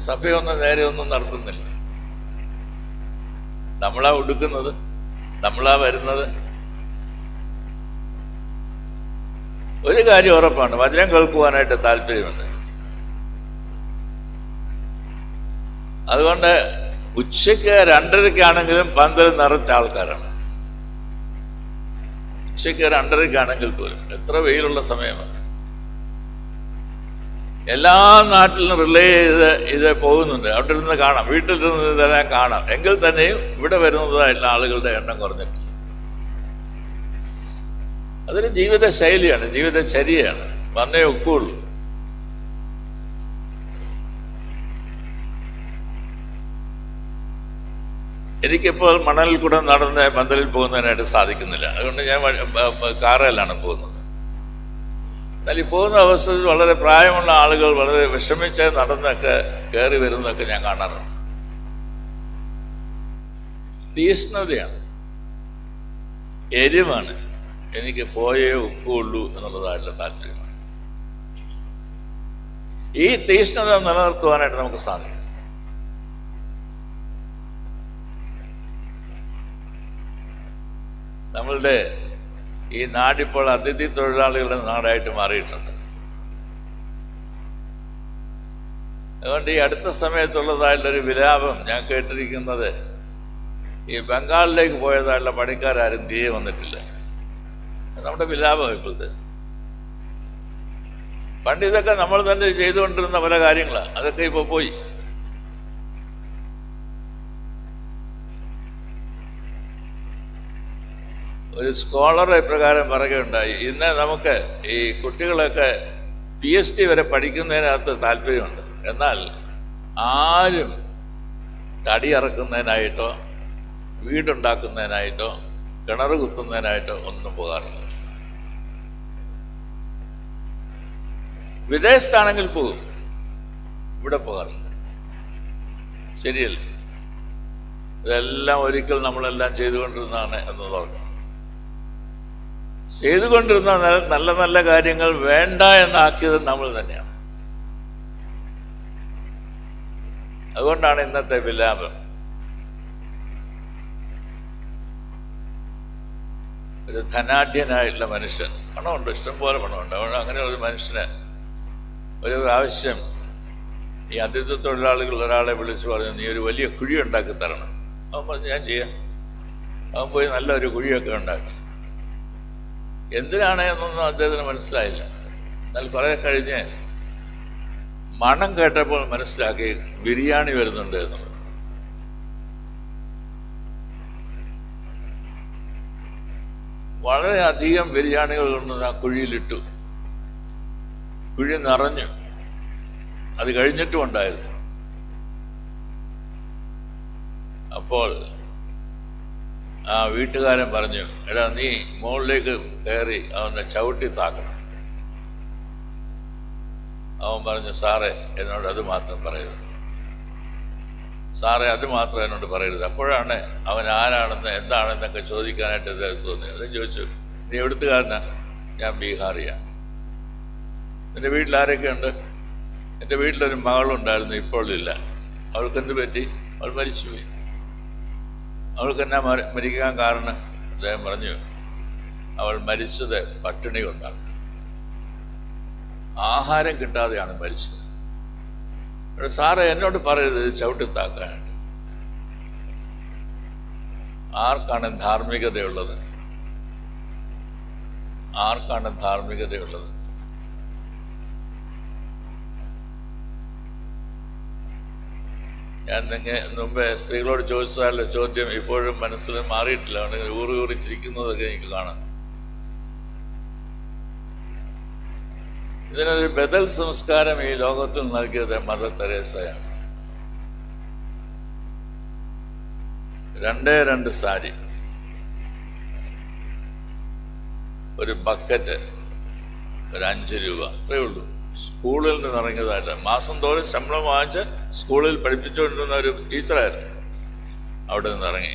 സഭയൊന്നും നേരെ ഒന്നും നടത്തുന്നില്ല. നമ്മളാ ഉടുക്കുന്നത്, നമ്മളാ വരുന്നത്. ഒരു കാര്യം ഉറപ്പാണ്, വചനം കേൾക്കുവാനായിട്ട് താല്പര്യമുണ്ട്. അതുകൊണ്ട് ഉച്ചയ്ക്ക് 2:30-ക്കാണെങ്കിലും പന്തൽ നിറച്ച ആൾക്കാരാണ്. ഉച്ചയ്ക്ക് 2:30-ക്കാണെങ്കിൽ പോലും എത്ര വെയിലുള്ള സമയമാണ്. എല്ലാ നാട്ടിലും റിലേ ചെയ്ത് ഇത് പോകുന്നുണ്ട്. അവിടെ ഇരുന്ന് കാണാം, വീട്ടിലിരുന്ന് ഇതെല്ലാം കാണാം. എങ്കിൽ തന്നെയും ഇവിടെ വരുന്നതായിട്ടുള്ള ആളുകളുടെ എണ്ണം കുറഞ്ഞിട്ടില്ല. അതൊരു ജീവിത ശൈലിയാണ്, ജീവിതചര്യയാണ്. വന്നേ ഒക്കുള്ളൂ. എനിക്കിപ്പോൾ മണലിൽ കൂടെ നടന്ന് പന്തലിൽ പോകുന്നതിനായിട്ട് സാധിക്കുന്നില്ല. അതുകൊണ്ട് ഞാൻ കാറിലാണ് പോകുന്നത്. എന്നാൽ ഈ പോകുന്ന അവസ്ഥയിൽ വളരെ പ്രായമുള്ള ആളുകൾ വളരെ വിഷമിച്ച് നടന്നൊക്കെ കയറി വരുന്നതൊക്കെ ഞാൻ കാണാറുണ്ട്. തീഷ്ണതയാണ്, എരിവാണ്. എനിക്ക് പോയേ ഒക്കുള്ളൂ എന്നുള്ളതായിട്ടുള്ള താല്പര്യമാണ്. ഈ തീഷ്ണത നിലനിർത്തുവാനായിട്ട് നമുക്ക് സാധിക്കും. നമ്മളുടെ ഈ നാടിപ്പോൾ അതിഥി തൊഴിലാളികളുടെ നാടായിട്ട് മാറിയിട്ടുണ്ട്. അതുകൊണ്ട് ഈ അടുത്ത സമയത്തുള്ളതായിട്ടുള്ളൊരു വിലാപം ഞാൻ കേട്ടിരിക്കുന്നത്, ഈ ബംഗാളിലേക്ക് പോയതായിട്ടുള്ള പണിക്കാരും തിരികെ വന്നിട്ടില്ല. നമ്മുടെ വിലാപം ഇപ്പോഴത്തെ. പണ്ട് ഇതൊക്കെ നമ്മൾ തന്നെ ചെയ്തുകൊണ്ടിരുന്ന പല കാര്യങ്ങളാണ്, അതൊക്കെ ഇപ്പോൾ പോയി. ഒരു സ്കോളർ ഇപ്രകാരം പറയുകയുണ്ടായി, ഇന്ന് നമുക്ക് ഈ കുട്ടികളൊക്കെ PhD വരെ പഠിക്കുന്നതിനകത്ത് താല്പര്യമുണ്ട്. എന്നാൽ ആരും തടി ഇറക്കുന്നതിനായിട്ടോ വീടുണ്ടാക്കുന്നതിനായിട്ടോ കിണർ കുത്തുന്നതിനായിട്ടോ ഒന്നും പോകാറില്ല. വിദേശത്താണെങ്കിൽ പോകും, ഇവിടെ പോകാറില്ല. ശരിയല്ലേ? ഇതെല്ലാം ഒരിക്കൽ നമ്മളെല്ലാം ചെയ്തുകൊണ്ടിരുന്നതാണ് എന്ന് തോന്നുന്നു. ചെയ്തുകൊണ്ടിരുന്ന നല്ല നല്ല കാര്യങ്ങൾ വേണ്ട എന്നാക്കിയത് നമ്മൾ തന്നെയാണ്. അതുകൊണ്ടാണ് ഇന്നത്തെ വിലാപം. ഒരു ധനാഢ്യനായിട്ടുള്ള മനുഷ്യൻ, പണമുണ്ട്, ഇഷ്ടംപോലെ പണമുണ്ട്. അതുകൊണ്ട് അങ്ങനെ ഒരു മനുഷ്യന് ഒരു പ്രാവശ്യം ഈ അതിഥി തൊഴിലാളികൾ ഒരാളെ വിളിച്ചു പറഞ്ഞു, നീ ഒരു വലിയ കുഴി ഉണ്ടാക്കി തരണം. അവൻ പറഞ്ഞു, ഞാൻ ചെയ്യാം. അവൻ പോയി നല്ലൊരു കുഴിയൊക്കെ ഉണ്ടാക്കി. എന്തിനാണ് എന്നൊന്നും അദ്ദേഹത്തിന് മനസ്സിലായില്ല. എന്നാൽ കുറെ കഴിഞ്ഞ് മണം കേട്ടപ്പോൾ മനസ്സിലാക്കി ബിരിയാണി വരുന്നുണ്ട് എന്നുള്ളത്. വളരെയധികം ബിരിയാണികൾ കൊണ്ട് ആ കുഴിയിലിട്ടു. കുഴി നിറഞ്ഞു. അത് കഴിഞ്ഞിട്ടും ഉണ്ടായിരുന്നു. അപ്പോൾ ആ വീട്ടുകാരൻ പറഞ്ഞു, എടാ നീ മുകളിലേക്ക് കയറി അവനെ ചവിട്ടി താക്കണം. അവൻ പറഞ്ഞു, സാറേ എന്നോട് അത് മാത്രം പറയരുത്, സാറേ അത് മാത്രം എന്നോട് പറയരുത്. അപ്പോഴാണ് അവൻ ആരാണെന്ന് എന്താണെന്നൊക്കെ ചോദിക്കാനായിട്ട് ഇത് തോന്നി. അത് ചോദിച്ചു, നീ എവിടുത്തുകാരനാ? ഞാൻ ബീഹാറിയാണ്. എൻ്റെ വീട്ടിൽ ആരൊക്കെ ഉണ്ട്? എൻ്റെ വീട്ടിലൊരു മകളുണ്ടായിരുന്നു, ഇപ്പോൾ ഇല്ല. അവൾക്കെന്ത് പറ്റി? അവൾ മരിച്ചുപോയി. അവൾക്ക് എന്നാ മരിക്കാൻ കാരണം? അദ്ദേഹം പറഞ്ഞു, അവൾ മരിച്ചത് പട്ടിണി കൊണ്ടാണ്, ആഹാരം കിട്ടാതെയാണ് മരിച്ചത്. സാറ് എന്നോട് പറയരുത് ചവിട്ടിത്താക്കാനായിട്ട്. ആർക്കാണ് ധാർമ്മികതയുള്ളത്? ആർക്കാണ് ധാർമ്മികതയുള്ളത്? ഞാൻ മുമ്പേ സ്ത്രീകളോട് ചോദിച്ചാലുള്ള ചോദ്യം ഇപ്പോഴും മനസ്സിൽ മാറിയിട്ടില്ല. അവിടെ ഊറിച്ചിരിക്കുന്നതൊക്കെ എനിക്ക് കാണാം. ഇതിനൊരു ബദൽ സംസ്കാരം ഈ ലോകത്തിൽ നൽകിയത് മദർ തെരേസയാണ്. 2 സാരി, ഒരു ബക്കറ്റ്, ഒരു 5 രൂപ, അത്രയേ ഉള്ളൂ. സ്കൂളിൽ നിന്ന് ഇറങ്ങിയതായിട്ട് മാസം തോറും ശമ്പളം വാങ്ങിച്ച് സ്കൂളിൽ പഠിപ്പിച്ചുകൊണ്ടിരുന്ന ഒരു ടീച്ചറായിരുന്നു. അവിടെ നിന്ന് ഇറങ്ങി.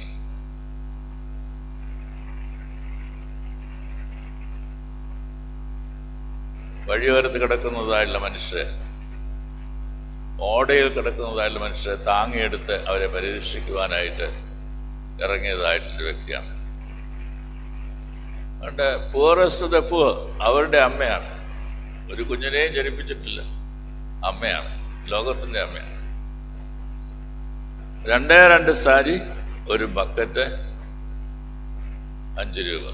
വഴിയോരത്ത് കിടക്കുന്നതായുള്ള മനുഷ്യരെ, ഓടയിൽ കിടക്കുന്നതായുള്ള മനുഷ്യരെ താങ്ങിയെടുത്ത് അവരെ പരിരക്ഷിക്കുവാനായിട്ട് ഇറങ്ങിയതായിട്ടുള്ളൊരു വ്യക്തിയാണ്. അതുകൊണ്ട് പൂവറസ്റ്റ് ദ പൂവർ അവരുടെ അമ്മയാണ്. ഒരു കുഞ്ഞിനെയും ജനിപ്പിച്ചിട്ടില്ല, അമ്മയാണ്, ലോകത്തിൻ്റെ അമ്മയാണ്. 2 സാരി, ഒരു ബക്കറ്റ്, 5 രൂപ.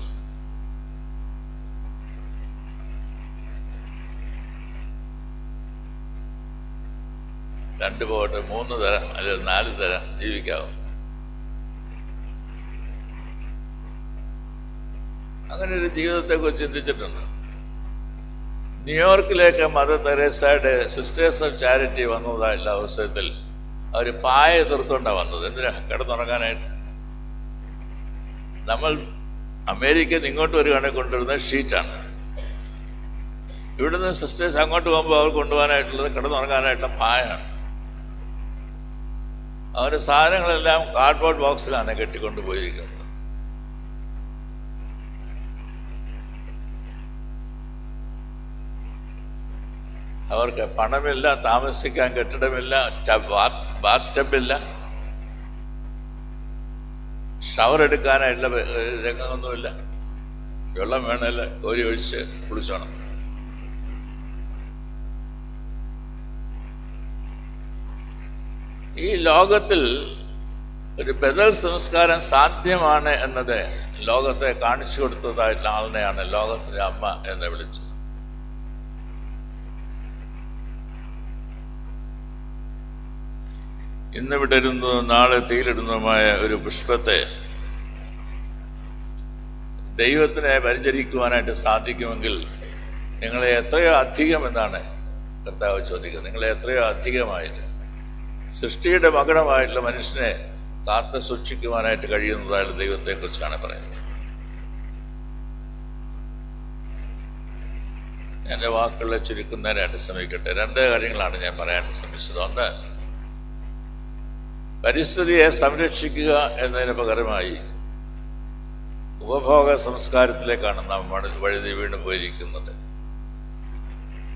രണ്ട് പോകട്ടെ, 3 തരം അല്ലെങ്കിൽ 4 തരം ജീവിക്കാവും. അങ്ങനെ ഒരു ജീവിതത്തെക്കുറിച്ച് ചിന്തിച്ചിട്ടുണ്ട്. ന്യൂയോർക്കിലേക്ക് മദർ തെരേസയുടെ സിസ്റ്റേഴ്സ് ഓഫ് ചാരിറ്റി വന്നതായുള്ള അവസരത്തിൽ അവർ പായ എതിർത്തുകൊണ്ടാണ് വന്നത്. എന്തിനാ? കിടന്നുറങ്ങാനായിട്ട്. നമ്മൾ അമേരിക്കയിൽ നിന്ന് ഇങ്ങോട്ട് വരികയാണെങ്കിൽ കൊണ്ടുവരുന്നത് ഷീറ്റാണ്. ഇവിടുന്ന് സിസ്റ്റേഴ്സ് അങ്ങോട്ട് പോകുമ്പോൾ അവർ കൊണ്ടുപോകാനായിട്ടുള്ളത് കിടന്നുറങ്ങാനായിട്ടുള്ള പായാണ്. അവരുടെ സാധനങ്ങളെല്ലാം കാർഡ്ബോർഡ് ബോക്സിലാണ് കെട്ടിക്കൊണ്ട് പോയിരിക്കുന്നത്. അവർക്ക് പണമില്ല, താമസിക്കാൻ കെട്ടിടമില്ല, ബാത്ത് ടബില്ല, ഷവർ എടുക്കാനായിട്ടുള്ള രംഗമൊന്നുമില്ല. വെള്ളം വേണമല്ല, കോരി ഒഴിച്ച് കുളിച്ചോണം. ഈ ലോകത്തിൽ ഒരു ബദൽ സംസ്കാരം സാധ്യമാണ് എന്നത് ലോകത്തെ കാണിച്ചു കൊടുത്തതായിട്ടുള്ള ആളിനെയാണ് ലോകത്തിൻ്റെ അമ്മ എന്ന് വിളിച്ചത്. ഇന്ന് വിടരുന്നതും നാളെ തീയിലിടുന്നതുമായ ഒരു പുഷ്പത്തെ ദൈവത്തിനെ പരിചരിക്കുവാനായിട്ട് സാധിക്കുമെങ്കിൽ നിങ്ങളെ എത്രയോ അധികം എന്നാണ് കർത്താവ് ചോദിക്കുന്നത്. നിങ്ങളെ എത്രയോ അധികമായിട്ട് സൃഷ്ടിയുടെ മകുടമായിട്ടുള്ള മനുഷ്യനെ കാത്തു സൂക്ഷിക്കുവാനായിട്ട് കഴിയുന്നതായുള്ള ദൈവത്തെക്കുറിച്ചാണ് പറയുന്നത്. എൻ്റെ വാക്കുകളെ ചുരുക്കുന്നതിനായിട്ട് ശ്രമിക്കട്ടെ. 2 കാര്യങ്ങളാണ് ഞാൻ പറയാനായിട്ട് ശ്രമിച്ചത്. ഒന്ന്, പരിസ്ഥിതിയെ സംരക്ഷിക്കുക എന്നതിന് പകരമായി ഉപഭോഗ സംസ്കാരത്തിലേക്കാണ് നാം വഴുതി വീണു പോയിരിക്കുന്നത്.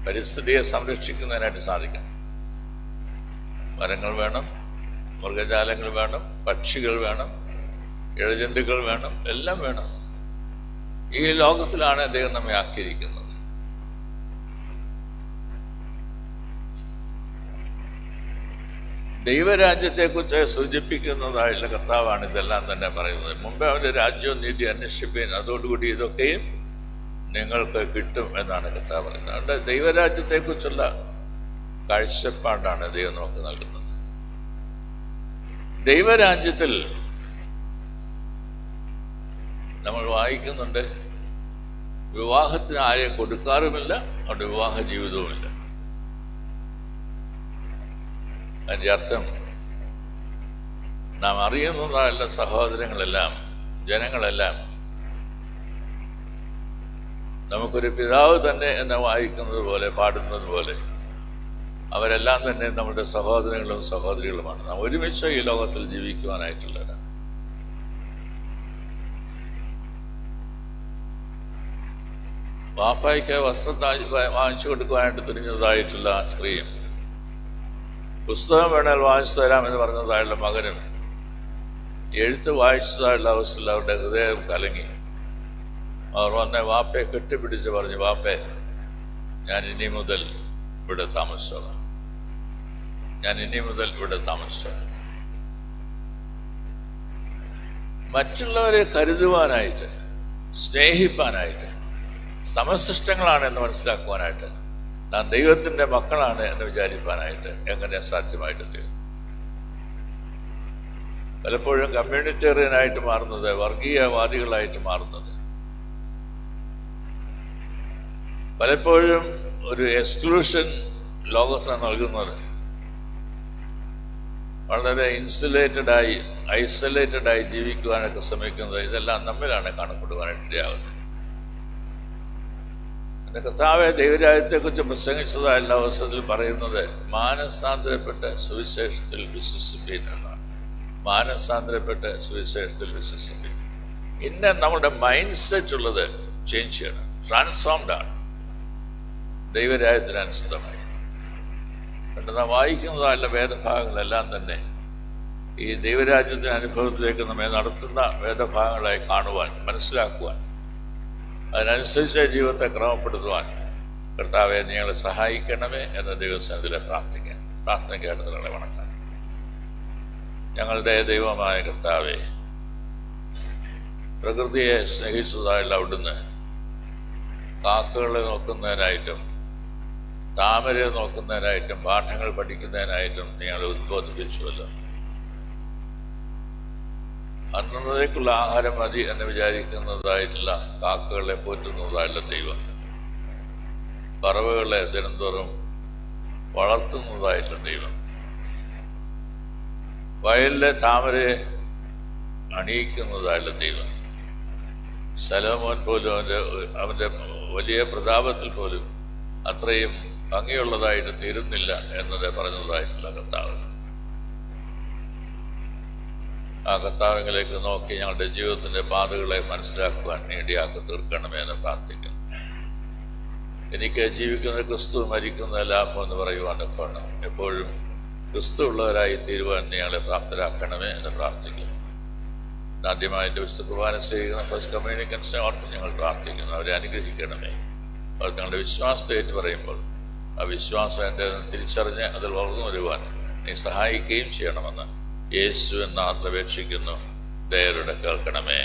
പരിസ്ഥിതിയെ സംരക്ഷിക്കുന്നതിനായിട്ട് സാധിക്കണം. മരങ്ങൾ വേണം, മൃഗജാലങ്ങൾ വേണം, പക്ഷികൾ വേണം, ഇഴജന്തുക്കൾ വേണം, എല്ലാം വേണം. ഈ ലോകത്തിലാണ് ദൈവം നമ്മെ ആക്കിയിരിക്കുന്നത്. ദൈവരാജ്യത്തെക്കുറിച്ച് സൂചിപ്പിക്കുന്നതായുള്ള കർത്താവാണ് ഇതെല്ലാം തന്നെ പറയുന്നത്. മുമ്പേ അവൻ്റെ രാജ്യവും നീതി അന്വേഷിപ്പീൻ, അതോടുകൂടി ഇതൊക്കെയും നിങ്ങൾക്ക് കിട്ടും എന്നാണ് കർത്താവ് പറയുന്നത്. അതുകൊണ്ട് ദൈവരാജ്യത്തെക്കുറിച്ചുള്ള കാഴ്ചപ്പാടാണ് ദൈവം നമുക്ക് നൽകുന്നത്. ദൈവരാജ്യത്തിൽ നമ്മൾ വായിക്കുന്നുണ്ട്, വിവാഹത്തിന് ആരെയും കൊടുക്കാറുമില്ല, അവിടെ വിവാഹ ജീവിതവുമില്ല. അതിൻ്റെ അർത്ഥം നാം അറിയുന്നതായുള്ള സഹോദരങ്ങളെല്ലാം, ജനങ്ങളെല്ലാം നമുക്കൊരു പിതാവ് തന്നെ എന്ന് വായിക്കുന്നത് പോലെ, പാടുന്നത് പോലെ അവരെല്ലാം തന്നെ നമ്മുടെ സഹോദരങ്ങളും സഹോദരികളുമാണ്. നാം ഒരുമിച്ച് ഈ ലോകത്തിൽ ജീവിക്കുവാനായിട്ടുള്ളവരാണ്. വാപ്പായ്ക്ക് വസ്ത്രം വാങ്ങിച്ചു കൊടുക്കുവാനായിട്ട് തിരിഞ്ഞതായിട്ടുള്ള സ്ത്രീയും, പുസ്തകം വേണേൽ വാങ്ങിച്ചു തരാം എന്ന് പറഞ്ഞതായുള്ള മകനും എഴുത്ത് വായിച്ചതായുള്ള അവസ്ഥയിൽ അവരുടെ ഹൃദയം കലങ്ങി. അവർ വന്നെ വാപ്പയെ കെട്ടിപ്പിടിച്ച് പറഞ്ഞു, വാപ്പേ, ഞാൻ ഇനി മുതൽ ഇവിടെ താമസിച്ചോളാം, ഞാൻ ഇനി മുതൽ ഇവിടെ താമസിച്ചോളാം. മറ്റുള്ളവരെ കരുതുവാനായിട്ട്, സ്നേഹിപ്പാനായിട്ട്, സമസൃഷ്ടങ്ങളാണ് എന്ന് മനസ്സിലാക്കുവാനായിട്ട്, നാം ദൈവത്തിൻ്റെ മക്കളാണ് എന്ന് വിചാരിപ്പാനായിട്ട് എങ്ങനെ സാധ്യമായിട്ട് തീരും? പലപ്പോഴും കമ്മ്യൂണിറ്റേറിയനായിട്ട് മാറുന്നത്, വർഗീയവാദികളായിട്ട് മാറുന്നത്, പലപ്പോഴും ഒരു എക്സ്ക്ലൂഷൻ ലോകത്തിന് നൽകുന്നത്, വളരെ ഇൻസുലേറ്റഡായി ഐസൊലേറ്റഡായി ജീവിക്കുവാനൊക്കെ ശ്രമിക്കുന്നത്, ഇതെല്ലാം നമ്മിലാണ് കാണപ്പെടുവാനായിട്ടിടയാകുന്നത്. എൻ്റെ കർത്താവെ ദൈവരാജ്യത്തെക്കുറിച്ച് പ്രസംഗിച്ചതായുള്ള അവസരത്തിൽ പറയുന്നത്, മാനസാന്തരപ്പെട്ട സുവിശേഷത്തിൽ വിശ്വസിപ്പീൻ എന്നാണ്. മാനസാന്തരപ്പെട്ട സുവിശേഷത്തിൽ വിശ്വസിപ്പീൻ. ഇന്ന് നമ്മുടെ മൈൻഡ് സെറ്റ് ഉള്ളത് ചേഞ്ച് ചെയ്യണം, ട്രാൻസ്ഫോംഡ് ആണ് ദൈവരാജ്യത്തിനനുസൃതമായി. എന്നിട്ട് നാം വായിക്കുന്നതായുള്ള വേദഭാഗങ്ങളെല്ലാം തന്നെ ഈ ദൈവരാജ്യത്തിൻ്റെ അനുഭവത്തിലേക്ക് നമ്മെ നടത്തുന്ന വേദഭാഗങ്ങളായി കാണുവാൻ, മനസ്സിലാക്കുവാൻ, അതിനനുസരിച്ച് ജീവിതത്തെ ക്രമപ്പെടുത്തുവാൻ കർത്താവെ ഞങ്ങളെ സഹായിക്കണമേ എന്ന് ദൈവസന്നിധിയിലെ പ്രാർത്ഥിക്കാൻ, പ്രാർത്ഥനയ്ക്കായിട്ട് നിങ്ങളെ വണക്കാം. ഞങ്ങളുടെ ദൈവമായ കർത്താവെ, പ്രകൃതിയെ സ്നേഹിച്ചതായുള്ള അവിടുന്ന് കാക്കകളെ നോക്കുന്നതിനായിട്ടും താമരയെ നോക്കുന്നതിനായിട്ടും പാഠങ്ങൾ പഠിക്കുന്നതിനായിട്ടും ഞങ്ങളെ ഉദ്ബോധിപ്പിച്ചുവല്ലോ. അന്നത്തേക്കുള്ള ആഹാരം മതി എന്ന് വിചാരിക്കുന്നതായിട്ടുള്ള കാക്കകളെ പോറ്റുന്നതായുള്ള ദൈവം, പറവകളെ ദിനംതോറും വളർത്തുന്നതായിട്ടുള്ള ദൈവം, വയലിലെ താമരയെ അണിയിക്കുന്നതായുള്ള ദൈവം, ശലോമോൻ പോലും അവൻ്റെ വലിയ പ്രതാപത്തിൽ പോലും അത്രയും ഭംഗിയുള്ളതായിട്ട് തീരുന്നില്ല എന്നത് പറഞ്ഞതായിട്ടുള്ള കർത്താവ്, ആ കർത്താവിലേക്ക് നോക്കി ഞങ്ങളുടെ ജീവിതത്തിൻ്റെ പാതകളെ മനസ്സിലാക്കുവാൻ ഇടയാക്കി തീർക്കണമേ എന്ന് പ്രാർത്ഥിക്കുന്നു. എനിക്ക് ജീവിക്കുന്ന ക്രിസ്തു, മരിക്കുന്ന ലാഭം എന്ന് പറയുവാനൊക്കെ വേണം. എപ്പോഴും ക്രിസ്തു ഉള്ളവരായി തീരുവാൻ ഞങ്ങളെ പ്രാപ്തരാക്കണമേ എന്ന് പ്രാർത്ഥിക്കുന്നു. ആദ്യമായിട്ട് വിശുദ്ധ കുർബാന ചെയ്യുന്ന ഫസ്റ്റ് കമ്മ്യൂണിക്കൻസിനെ ഓർത്ത് ഞങ്ങൾ പ്രാർത്ഥിക്കുന്നു. അവരെ അനുഗ്രഹിക്കണമേ. അവർ തങ്ങളുടെ വിശ്വാസത്തെ ഏറ്റു പറയുമ്പോൾ ആ വിശ്വാസം എൻ്റെ തിരിച്ചറിഞ്ഞ് അതിൽ വളർന്നു വരുവാൻ നീ സഹായിക്കുകയും ചെയ്യണമെന്ന് യേശു എന്ന അപേക്ഷിക്കുന്നു. ദയയോടെ കേൾക്കണമേ.